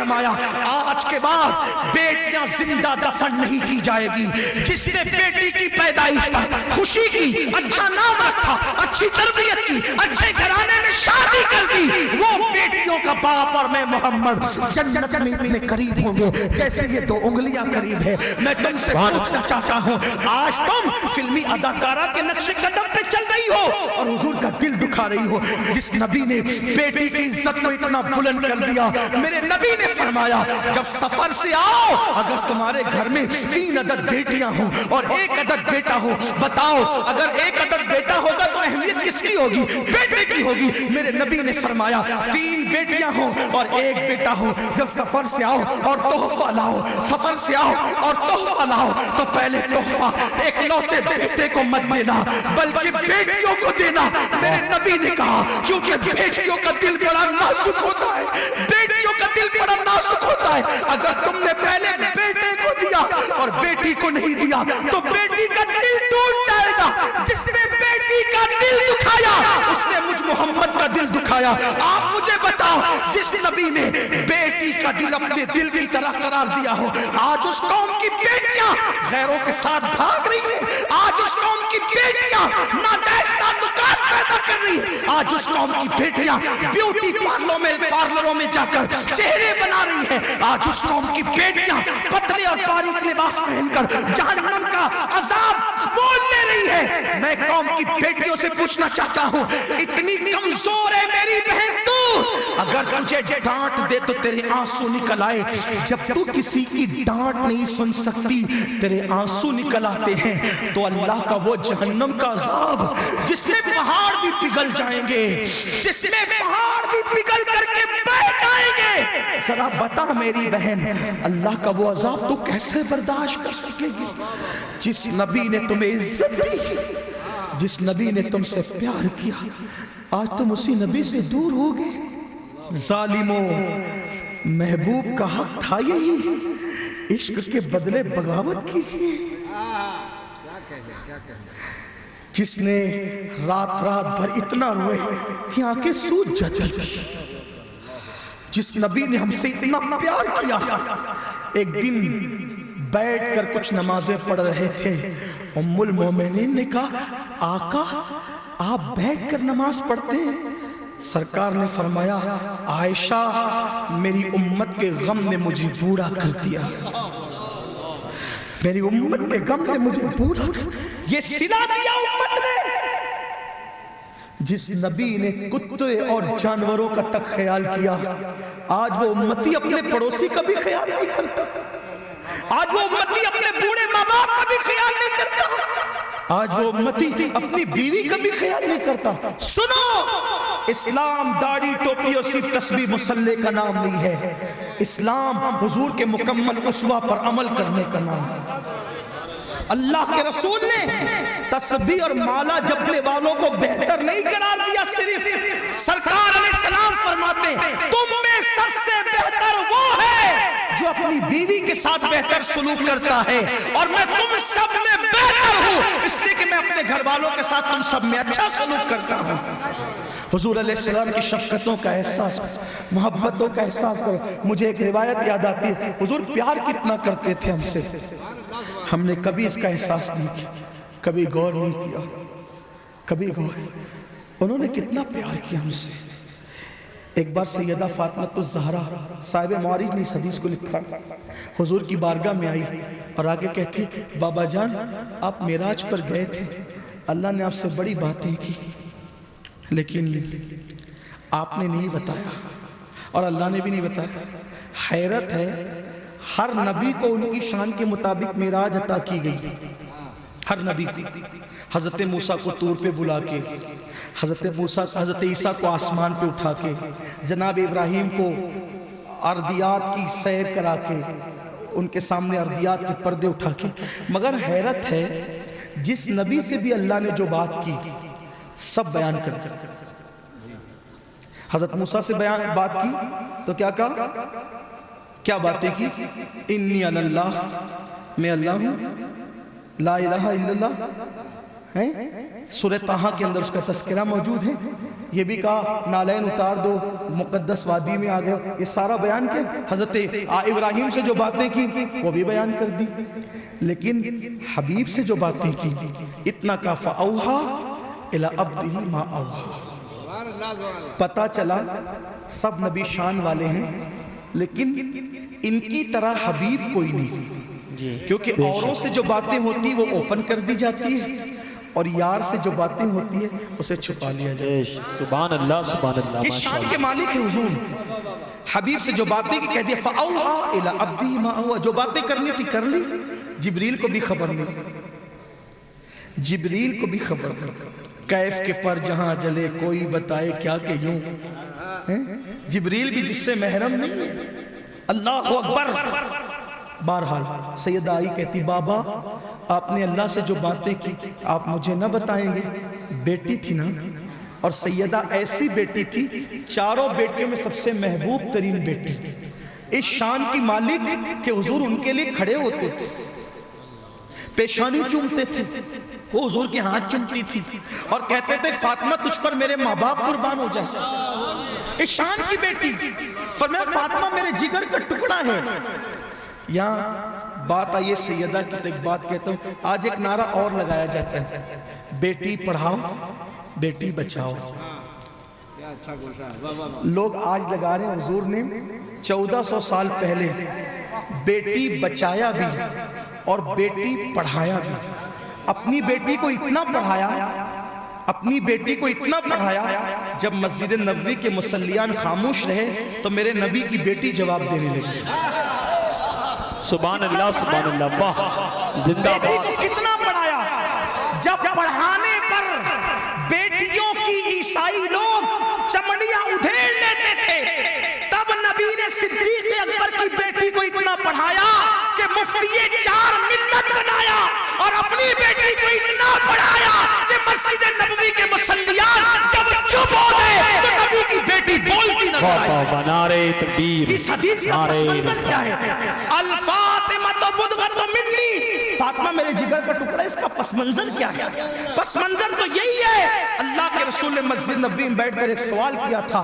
فرمایا آج کے بعد بیٹیاں زندہ دفن نہیں کی جائے گی. جس نے بیٹی کی پیدائش پر خوشی کی, اچھا نام رکھا, اچھی تربیت کی, اچھے گھرانے میں شادی کر دی, وہ بیٹیوں کا باپ اور میں محمد جنت میں اتنے قریب ہوں گے جیسے یہ دو انگلیاں قریب ہے. میں تم سے پوچھنا چاہتا ہوں, آج تم فلمی اداکارہ کے نقش قدم پہ چل رہی ہو اور حضور کا دل دکھا رہی ہو. جس نبی نے بیٹی کی عزت کو اتنا بلند کر دیا, میرے نبی نے فرمایا جب سفر سے آؤ, اگر تمہارے گھر میں 3 عدد بیٹیاں ہوں اور 1 عدد بیٹا ہو, بتاؤ اگر 1 عدد بیٹا ہوگا تو اہمیت کس کی ہوگی؟ بیٹے کی ہوگی. میرے نبی نے فرمایا 3 بیٹیاں ہوں اور 1 بیٹا ہو, جب سفر سے آؤ اور تحفہ لاؤ, سفر سے آؤ اور تحفہ لاؤ تو پہلے تحفہ ایک لوتے بیٹے کو مت دینا بلکہ بیٹیوں کو دینا. میرے نبی نے کہا کیونکہ بیٹیوں کا دل بڑا نازک ہوتا ہے, بیٹیوں کا دل بڑا نازک ہوتا ہے. اگر تم نے پہلے بیٹے کو دیا اور بیٹی کو نہیں دیا تو بیٹی کا دل ٹوٹ جائے گا. جس نے بیٹی کا دل دکھایا اس نے مجھ محمد کا دل دکھایا. آپ مجھے بتاؤ, جس نبی نے بیٹی کا دل اپنے دل کی طرح قرار دیا ہو, آج اس قوم کی بیٹیاں غیروں کے ساتھ بھاگ رہی ہیں, آج اس قوم کی بیٹیاں ناجائز تعلقات پیدا کر رہی ہیں, آج اس قوم کی بیٹیاں بیوٹی پارلروں میں جا کر چہرے بنا رہی ہیں, آج اس قوم کی بیٹیاں پتلے اور باریک لباس پہن کر جہنم کا عذاب مول لے رہی ہے. میں قوم کی بیٹیوں سے پوچھنا چاہتا ہوں, اتنی کمزور ہے میری بہن تو, اگر تجھے ڈانٹ دے تو تیرے آنسو نکل آئے. جب تو کسی کی ڈانٹ نہیں سن سکتی, تیرے آنسو نکل آتے ہیں, تو اللہ کا وہ جہنم کا عذاب جس میں پہاڑ بھی پگھل جائیں گے, جس میں پہاڑ بھی پگھل کر کے بہ جائیں گے, ذرا بتا میری بہن اللہ کا وہ عذاب تو کیسے برداشت کر سکے گی؟ جس نبی نے تمہیں عزت دی, جس نبی نے تم سے پیار کیا, آج تم اسی نبی سے دور ہو گئے. ظالموں, محبوب کا حق تھا یہی, عشق کے بدلے بغاوت کیجیے. جس نے رات بھر اتنا روئے کہ آنکھیں سوج جاتی تھی, جس نبی نے ہم سے اتنا پیار کیا, ایک دن بیٹھ کر کچھ نمازیں پڑھ رہے تھے, ام المومنین نے کہا آقا آپ بیٹھ کر نماز پڑھتے ہیں؟ سرکار نے فرمایا عائشہ میری امت کے غم نے مجھے بوڑھا کر دیا, میری امت کے غم نے مجھے بوڑھا کر, یہ صلہ دیا امت نے. جس نبی نے کتے اور جانوروں کا تک خیال کیا, آج وہ امتی اپنے پڑوسی کا بھی خیال نہیں کرتا, آج وہ امتی اپنے بوڑھے ماں باپ کا بھی خیال نہیں کرتا, آج وہ امتی اپنی بیوی کا بھی خیال نہیں کرتا. سنو, اسلام داڑھی ٹوپی اور صرف تسبیح مسلح کا نام نہیں ہے, اسلام حضور کے مکمل اسوہ پر عمل کرنے کا نام ہے. اللہ کے رسول نے تسبیح اور مالا جپنے والوں کو بہتر نہیں قرار دیا, صرف سرکار علیہ السلام فرماتے ہیں تم میں سب سے بہتر وہ ہے جو اپنی بیوی کے ساتھ بہتر سلوک کرتا ہے, اور میں تم سب میں بہتر ہوں اس لیے کہ میں اپنے گھر والوں کے ساتھ تم سب میں اچھا سلوک کرتا ہوں. حضور علیہ السلام کی شفقتوں کا احساس کرو, محبتوں کا احساس کرو. مجھے ایک روایت یاد آتی ہے, حضور پیار کتنا کرتے تھے ہم سے, ہم نے کبھی اس کا احساس نہیں کیا, کبھی غور نہیں کیا, کبھی غور. انہوں نے کتنا پیار کیا ہم سے. ایک بار سیدہ فاطمہ الزہرا صاحب معارج نے اس حدیث کو لکھا, حضور کی بارگاہ میں آئی اور آگے کہتی بابا جان آپ معراج پر گئے تھے, اللہ نے آپ سے بڑی باتیں کی لیکن آپ نے نہیں بتایا اور اللہ نے بھی نہیں بتایا. حیرت ہے, ہر نبی کو ان کی شان کے مطابق معراج عطا کی گئی, ہر نبی کو. حضرت موسیٰ کو طور پہ بلا کے, حضرت عیسیٰ کو آسمان پہ اٹھا کے, جناب ابراہیم کو ارضیات کی سیر کرا کے, ان کے سامنے ارضیات کے پردے اٹھا کے. مگر حیرت ہے جس نبی سے بھی اللہ نے جو بات کی سب بیان کر دیا. حضرت موسیٰ سے بات کی تو کیا کہا, کیا باتیں کی, انی اللہ, میں اللہ ہوں, لا الہ الا اللہ, سورہ طٰہٰ کے اندر اس کا تذکرہ موجود ہے. یہ بھی کہا نالین اتار دو، مقدس وادی میں آ گئے. یہ سارا بیان کیا. حضرت ابراہیم سے جو باتیں کی وہ بھی بیان کر دی، لیکن حبیب سے جو باتیں کی اتنا کا فَأَوْحَىٰ إِلَىٰ عَبْدِهِ مَا أَوْحَىٰ. پتہ چلا سب نبی شان والے ہیں لیکن ان کی طرح حبیب کوئی نہیں، کیونکہ اوروں سے جو باتیں ہوتی وہ اوپن کر دی جاتی ہے اور یار سے جو باتیں ہوتی ہے اسے چھپا لیا جائے. سبحان اللہ سبحان اللہ. اس شان کے مالک ہے حضور. حبیب سے جو باتیں کی کہہ دیا فَأَوْحَىٰ إِلَىٰ عَبْدِهِ مَا أَوْحَىٰ. جو باتیں کرنی تھی کر لی. جبریل کو بھی خبر نہیں، جبریل کو بھی خبر نہیں. کیف کے پر جہاں جلے کوئی بتائے کیا کہ یوں. جبریل بھی جس سے محرم نہیں ہے. اللہ اکبر. بہرحال سیدہ آئی کہتی بابا آپ نے اللہ سے جو باتیں کی آپ مجھے نہ بتائیں گے؟ بیٹی تھی نا، اور سیدہ ایسی بیٹی تھی چاروں بیٹیوں میں سب سے محبوب ترین بیٹی. اس شان کی مالک کہ حضور ان کے لیے کھڑے ہوتے تھے، پیشانی چومتے تھے، وہ حضور کے ہاتھ چومتی تھی اور کہتے تھے فاطمہ تجھ پر میرے ماں باپ قربان ہو جائیں. اس شان کی بیٹی. فرمایا فاطمہ میرے جگر کا ٹکڑا ہے. یہاں بات آئیے سیدہ کی تو ایک بات کہتا ہوں. آج ایک نعرہ اور لگایا جاتا ہے، بیٹی پڑھاؤ بیٹی بچاؤ. لوگ آج لگا رہے ہیں. حضور نے 1400 سال پہلے بیٹی بچایا بھی اور بیٹی پڑھایا بھی. اپنی بیٹی کو اتنا پڑھایا، اپنی بیٹی کو اتنا پڑھایا جب مسجد نبوی کے مصلیان خاموش رہے تو میرے نبی کی بیٹی جواب دینے لگی. سبحان اللہ سبحان اللہ. واہ زندہ بیٹی کو کتنا پڑھایا. جب پڑھانے پر بیٹیوں کی عیسائی لوگ چمڑیاں ادھیڑ لیتے تھے تب نبی نے صدیق اکبر کی بیٹی کو اتنا پڑھایا کہ مفتی 4 ملت بنایا، اور اپنی بیٹی کو اتنا پڑھایا کہ مسجد نبوی کے مصلیان جب چپ ہو گئے تو نبی کی بیٹی بولتی نظر آئی. نعرے تکبیر. اس حدیث کا پس منظر کیا ہے؟ الفاطمہ بدغۃ منی. فاطمہ میرے جگر کا ٹکڑا. اس کا پس منظر کیا ہے؟ پس منظر تو یہی ہے. اللہ کے رسول نے مسجد نبوی میں بیٹھ کر ایک سوال کیا تھا،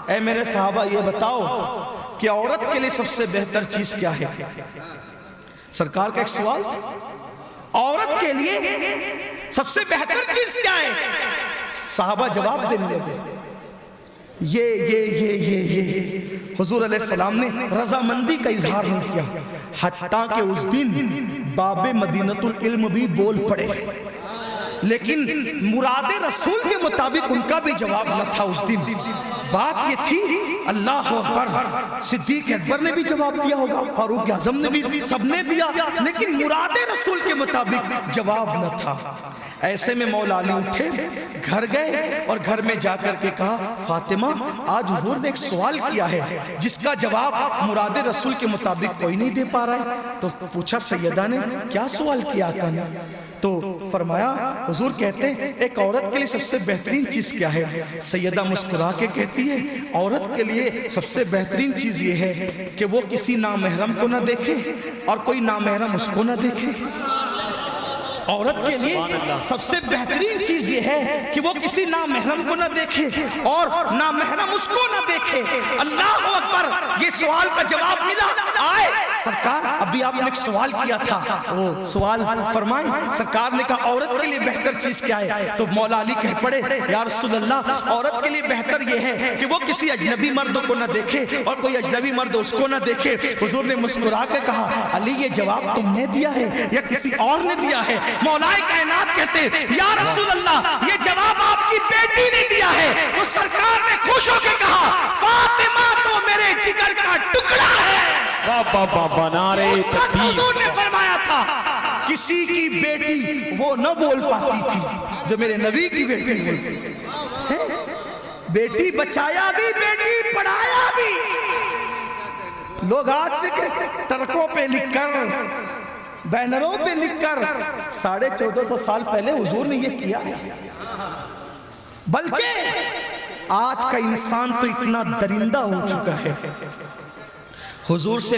اے میرے صحابہ یہ بتاؤ کہ عورت کے لیے سب سے بہتر چیز کیا ہے؟ سرکار کا ایک سوال تھا، عورت کے لیے سب سے بہتر چیز کیا ہے؟ صحابہ جواب دینے لگے یہ. حضور علیہ السلام نے رضامندی کا اظہار نہیں کیا، حتیٰ کہ اس دن باب مدینۃ العلم بھی بول پڑے، لیکن مراد رسول کے مطابق ان کا بھی جواب نہ تھا. اس دن بات یہ تھی اللہ اکبر. صدیق اکبر نے بھی جواب دیا ہوگا، فاروق اعظم نے بھی، سب نے دیا، لیکن مراد رسول کے مطابق جواب نہ تھا. ایسے میں مولا علی اٹھے، گھر گئے اور گھر میں جا کر کے کہا فاطمہ آج حضور نے ایک سوال کیا ہے جس کا جواب مراد رسول کے مطابق کوئی نہیں دے پا رہا ہے. تو پوچھا سیدہ نے کیا سوال کیا آقا نے؟ تو فرمایا حضور کہتے ہیں ایک عورت کے لیے سب سے بہترین چیز کیا ہے؟ سیدہ مسکرا کے کہتی ہے عورت کے لیے سب سے بہترین چیز یہ ہے کہ وہ کسی نامحرم کو نہ دیکھے اور کوئی نامحرم اس کو نہ دیکھے. عورت کے لیے سب سے بہترین چیز یہ ہے کہ وہ کسی نامحرم کو نہ دیکھے اور نامحرم اس کو نہ دیکھے. اللہ اکبر. یہ سوال کا جواب ملا. آئے سرکار ابھی آپ نے ایک سوال کیا تھا، وہ سوال فرمائیں. سرکار نے کہا عورت کے لیے بہتر چیز کیا ہے؟ تو مولا علی کہہ پڑے یا رسول اللہ عورت کے لیے بہتر یہ ہے کہ وہ کسی اجنبی مرد کو نہ دیکھے اور کوئی اجنبی مرد اس کو نہ دیکھے. حضور نے مسکرا کے کہا علی یہ جواب تم نے دیا ہے یا کسی اور نے دیا ہے؟ مولا کائنات کہتے یا رسول اللہ یہ جواب آپ کی بیٹی نے دیا ہے. تو سرکار نے خوش ہو کے کہا فاطمہ تو میرے جگر کا ٹکڑا ہے. حضور نے فرمایا تھا کسی کی بیٹی وہ نہ بول پاتی تھی جو میرے نبی کی بیٹی بولتی. بیٹی بچایا بھی بیٹی پڑھایا بھی. لوگ آج سے ٹرکوں پہ لکھ کر بینروں پہ لکھ کر 1450 سال پہلے حضور نے یہ کیا ہے. بلکہ آج کا انسان تو اتنا درندہ ہو چکا ہے. حضور سے